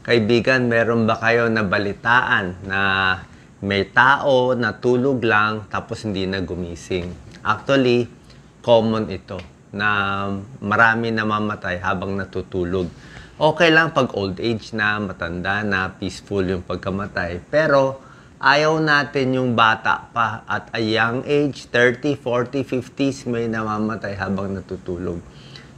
Kaibigan, meron ba kayo nabalitaan na may tao na tulog lang tapos hindi na gumising? Actually, common ito na marami namamatay habang natutulog. Okay lang pag old age na, matanda na, peaceful yung pagkamatay. Pero ayaw natin yung bata pa at a young age, 30, 40, 50s, may namamatay habang natutulog.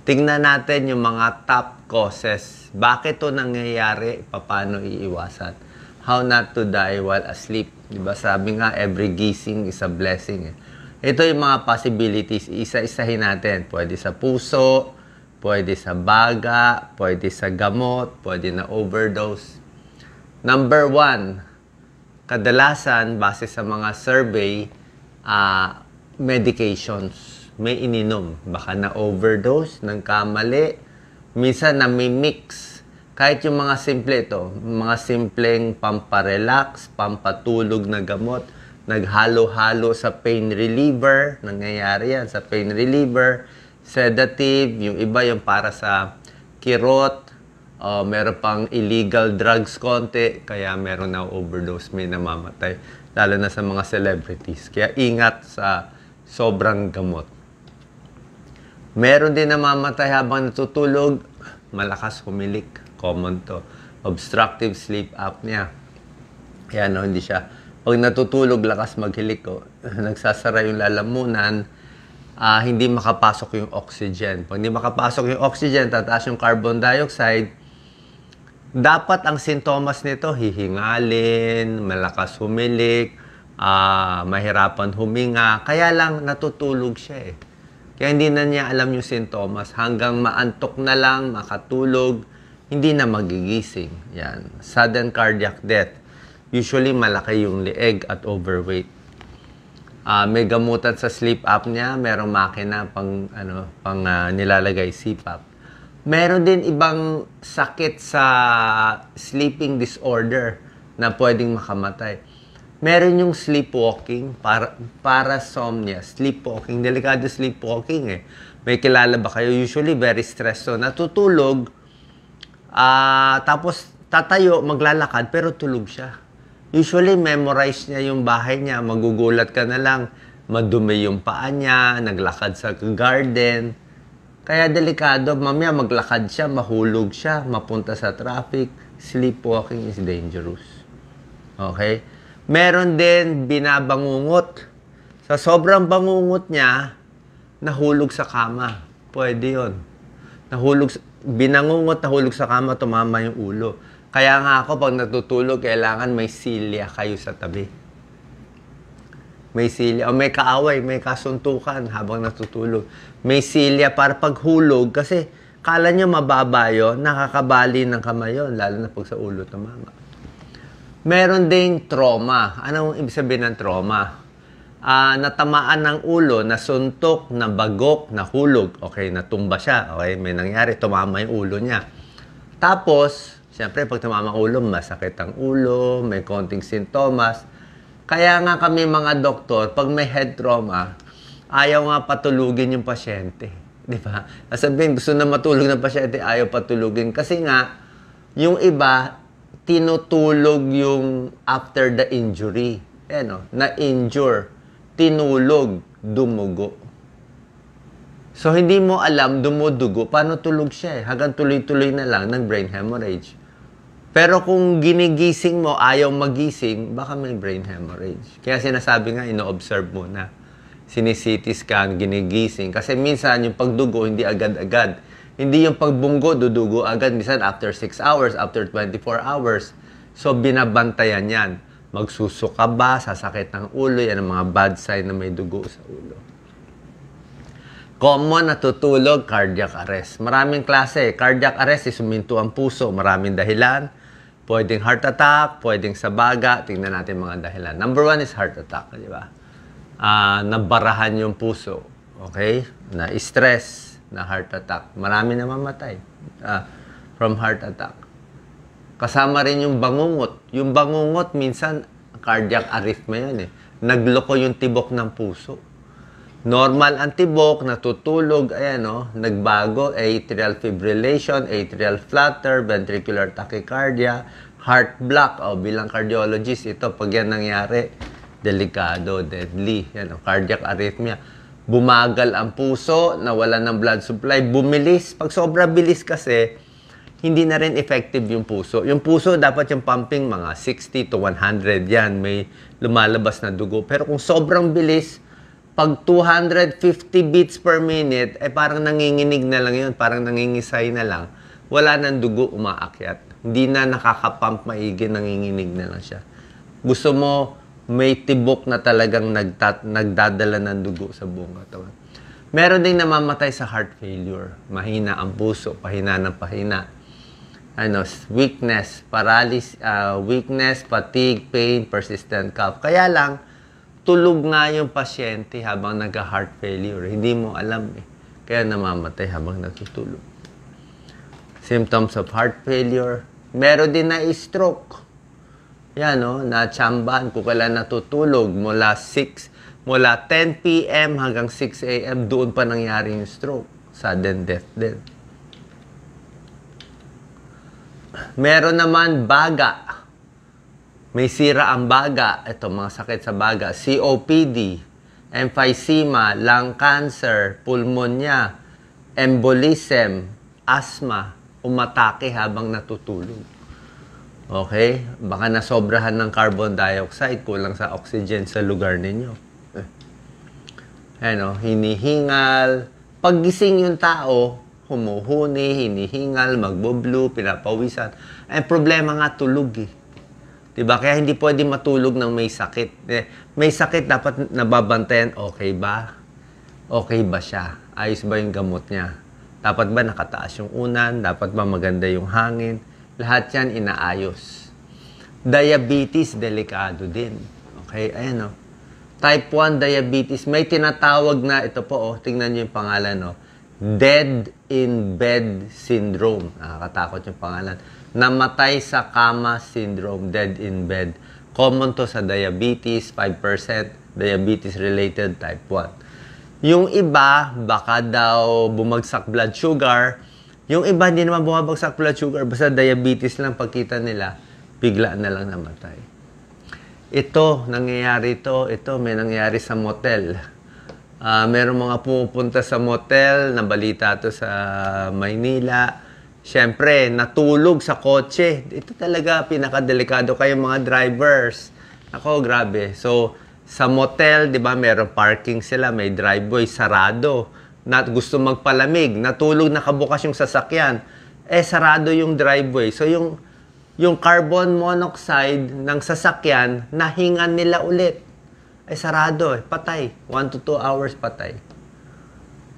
Tingnan natin yung mga top causes. Bakit to nangyayari? Paano iiwasan? How not to die while asleep. Diba? Sabi nga, every gising is a blessing. Ito yung mga possibilities. Isa-isahin natin. Pwede sa puso, pwede sa baga, pwede sa gamot, pwede na overdose. Number 1, kadalasan, base sa mga survey, medications. May ininom. Baka na-overdose, ng kamali. Minsan na may mix. Kahit yung mga simple ito, mga simpleng pamparelax, pampatulog na gamot, naghalo-halo sa pain reliever, nangyayari yan sa pain reliever, sedative, yung iba yung para sa kirot, meron pang illegal drugs konti, kaya meron na overdose, may namamatay, lalo na sa mga celebrities. Kaya ingat sa sobrang gamot. Meron din namamatay habang natutulog, malakas humilik. Common to. Obstructive sleep apnea. Kaya hindi siya. Pag natutulog, lakas maghilik. Nagsasara yung lalamunan, hindi makapasok yung oxygen. Pag hindi makapasok yung oxygen, tataas yung carbon dioxide, dapat ang sintomas nito, hihingalin, malakas humilik, mahirapan huminga. Kaya lang natutulog siya . Kaya hindi na niya alam yung sintomas. Hanggang maantok na lang, makatulog, hindi na magigising. Yan. Sudden cardiac death. Usually, malaki yung leeg at overweight. May gamutan sa sleep apnea. Merong makina pang nilalagay CPAP. Meron din ibang sakit sa sleeping disorder na pwedeng makamatay. Meron yung sleepwalking, parasomnia, sleepwalking, delikado sleepwalking . May kilala ba kayo? Usually, very stressed. So, natutulog, tapos tatayo, maglalakad, pero tulog siya. Usually, memorize niya yung bahay niya, magugulat ka na lang, madumi yung paa niya, naglakad sa garden. Kaya delikado, mamaya maglakad siya, mahulog siya, mapunta sa traffic. Sleepwalking is dangerous. Okay? Meron din binabangungot. Sa sobrang bangungot niya, nahulog sa kama. Pwede yun. Binangungot, nahulog sa kama, tumama yung ulo. Kaya nga ako, pag natutulog, kailangan may silya kayo sa tabi. May silya. O may kaaway, may kasuntukan habang natutulog. May silya para paghulog. Kasi kala nyo mababa yun, nakakabali ng kamay yun, lalo na pag sa ulo tumama. Meron ding trauma. Anong ibig sabihin ng trauma? Natamaan ng ulo, nasuntok, nabagok, nahulog. Okay, natumba siya. Okay, may nangyari, tumama yung ulo niya. Tapos, siyempre, pag tumama ang ulo, masakit ang ulo, may konting sintomas. Kaya nga kami mga doktor, pag may head trauma, ayaw nga patulugin yung pasyente. Di ba? Sabihin, gusto na matulog ng pasyente, ayaw patulugin. Kasi nga, yung iba, tinutulog yung after the injury. Na-injure. Tinulog, dumugo. So, hindi mo alam, dumudugo, paano tulog siya . Hanggang tuloy-tuloy na lang ng brain hemorrhage. Pero kung ginigising mo, ayaw magising, baka may brain hemorrhage. Kaya sinasabi nga, ino-observe mo na. Sini-CT scan, ginigising. Kasi minsan, yung pagdugo, hindi agad-agad. Hindi yung pagbunggo, dudugo agad. Minsan, after 6 hours, after 24 hours. So, binabantayan yan. Magsusuka ba, sasakit ng ulo, yan ang mga bad sign na may dugo sa ulo. Common natutulog, cardiac arrest. Maraming klase. Cardiac arrest is huminto ang puso. Maraming dahilan. Pwedeng heart attack, pwedeng sa baga. Tingnan natin mga dahilan. Number 1 is heart attack. Di ba? Nabarahan yung puso. Okay? Na-stress. Na heart attack. Marami namamatay from heart attack. Kasama rin yung bangungot. Yung bangungot, minsan, cardiac arrhythmia yun . Nagloko yung tibok ng puso. Normal ang tibok, natutulog, ayan o, nagbago, atrial fibrillation, atrial flutter, ventricular tachycardia, heart block. O, bilang cardiologist, ito, pag yan nangyari, delikado, deadly. Yan o, cardiac arrhythmia. Bumagal ang puso, nawala ng blood supply, bumilis. Pag sobra bilis kasi, hindi na rin effective yung puso. Yung puso, dapat yung pumping mga 60 to 100. Yan, may lumalabas na dugo. Pero kung sobrang bilis, pag 250 beats per minute, eh parang nanginginig na lang yun. Parang nangingisay na lang. Wala nang dugo umaakyat. Hindi na nakakapump maigi, nanginginig na lang siya. Gusto mo, may tibok na talagang nagdadala ng dugo sa buong katawan. Meron ding namamatay sa heart failure. Mahina ang puso, pahina ng pahina. Weakness, paralysis, weakness, fatigue, pain, persistent cough. Kaya lang, tulog nga yung pasyente habang nagka-heart failure. Hindi mo alam eh. Kaya namamatay habang natutulog. Symptoms of heart failure. Meron din na stroke. Yan o, natsambahan kung kailan natutulog mula 10 p.m. hanggang 6 a.m. doon pa nangyari yung stroke. Sudden death din. Meron naman baga. May sira ang baga. Ito, mga sakit sa baga. COPD, emphysema, lung cancer, pulmonya, embolism, asthma, umatake habang natutulog. Okay? Baka nasobrahan ng carbon dioxide, kulang sa oxygen sa lugar ninyo. Hinihingal. Paggising yung tao, humuhuni, hinihingal, magbo-blue, pinapawisan. Ang problema nga tulog eh. Diba? Kaya hindi pwede matulog ng may sakit. May sakit, dapat nababantayan, okay ba? Okay ba siya? Ayos ba yung gamot niya? Dapat ba nakataas yung unan? Dapat ba maganda yung hangin? Lahat yan inaayos. Diabetes, delikado din. Okay, ayan o. Type 1 diabetes, may tinatawag na, ito po tingnan nyo yung pangalan dead in bed syndrome. Nakakatakot yung pangalan. Namatay sa kama syndrome, dead in bed. Common to sa diabetes, 5%, diabetes-related type 1. Yung iba, baka daw bumagsak blood sugar. Yung iba, hindi naman bumabagsak blood sugar. Basta diabetes lang pagkita nila, bigla na lang namatay. Ito, nangyayari ito. Ito, may nangyayari sa motel. Meron mga pumupunta sa motel, nabalita to sa Maynila. Siyempre, natulog sa kotse. Ito talaga, pinakadelikado kayo mga drivers. Ako, grabe. So, sa motel, di ba, meron parking sila, may driveway, sarado. Gusto magpalamig, natulog, nakabukas yung sasakyan, sarado yung driveway. So, yung carbon monoxide ng sasakyan, nahingan nila ulit. Sarado, patay. 1 to 2 hours patay.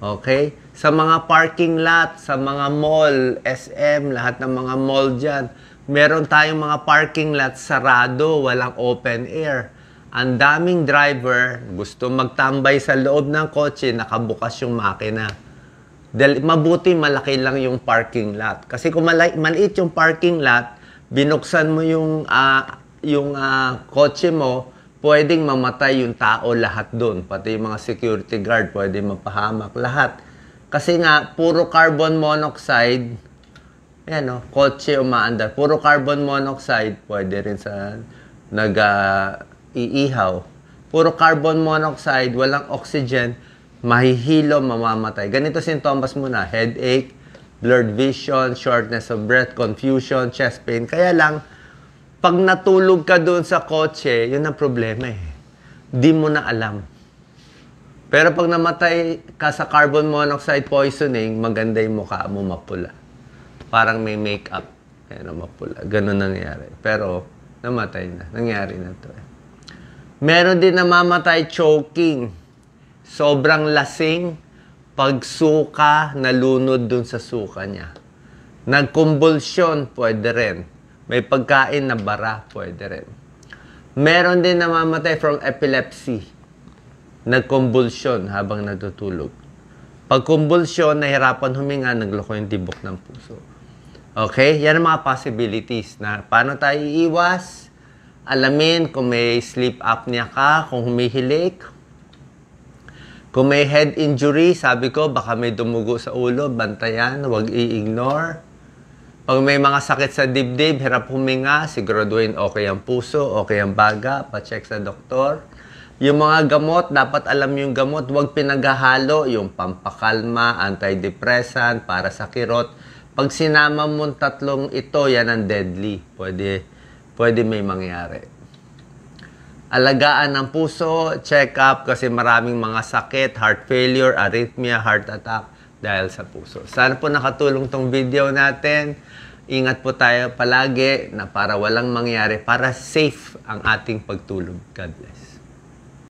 Okay? Sa mga parking lot, sa mga mall, SM, lahat ng mga mall dyan, meron tayong mga parking lot sarado, walang open air. Ang daming driver, gusto magtambay sa loob ng kotse, nakabukas yung makina. Mabuti malaki lang yung parking lot. Kasi kung maliit yung parking lot, binuksan mo yung kotse mo, pwedeng mamatay yung tao lahat doon. Pati yung mga security guard, pwedeng mapahamak lahat. Kasi nga, puro carbon monoxide, kotse umaandar. Puro carbon monoxide, pwede rin sa iihaw. Puro carbon monoxide, walang oxygen, mahihilo, mamamatay. Ganito sintomas mo na, headache, blurred vision, shortness of breath, confusion, chest pain. Kaya lang, pag natulog ka doon sa kotse, yun ang problema eh. Di mo na alam. Pero pag namatay ka sa carbon monoxide poisoning, maganda yung mukha mo, mapula. Parang may makeup. Mapula. Ganun nangyari. Pero, namatay na. Nangyari na to eh. Meron din namamatay choking. Sobrang lasing, pagsuka, nalunod dun sa suka niya. Nagkumbulsyon, pwede rin. May pagkain na bara, pwede rin. Meron din namamatay from epilepsy. Nagkumbulsyon habang natutulog. Pag kumbulsyon, nahirapan huminga, nagloko yung tibok ng puso. Okay? Yan ang mga possibilities na paano tayo iiwas. Alamin kung may sleep apnea ka, kung humihilik. Kung may head injury, sabi ko, baka may dumugo sa ulo, bantayan, huwag i-ignore. Pag may mga sakit sa dibdib, hirap huminga, siguraduhin okay ang puso, okay ang baga, pa-check sa doktor. Yung mga gamot, dapat alam yung gamot, huwag pinaghahalo, yung pampakalma, antidepressant, para sa kirot. Pag sinama mo tatlong ito, yan ang deadly. Pwede may mangyari. Alagaan ng puso, check up kasi maraming mga sakit, heart failure, arrhythmia, heart attack dahil sa puso. Sana po nakatulong tong video natin. Ingat po tayo palagi na para walang mangyari, para safe ang ating pagtulog. God bless.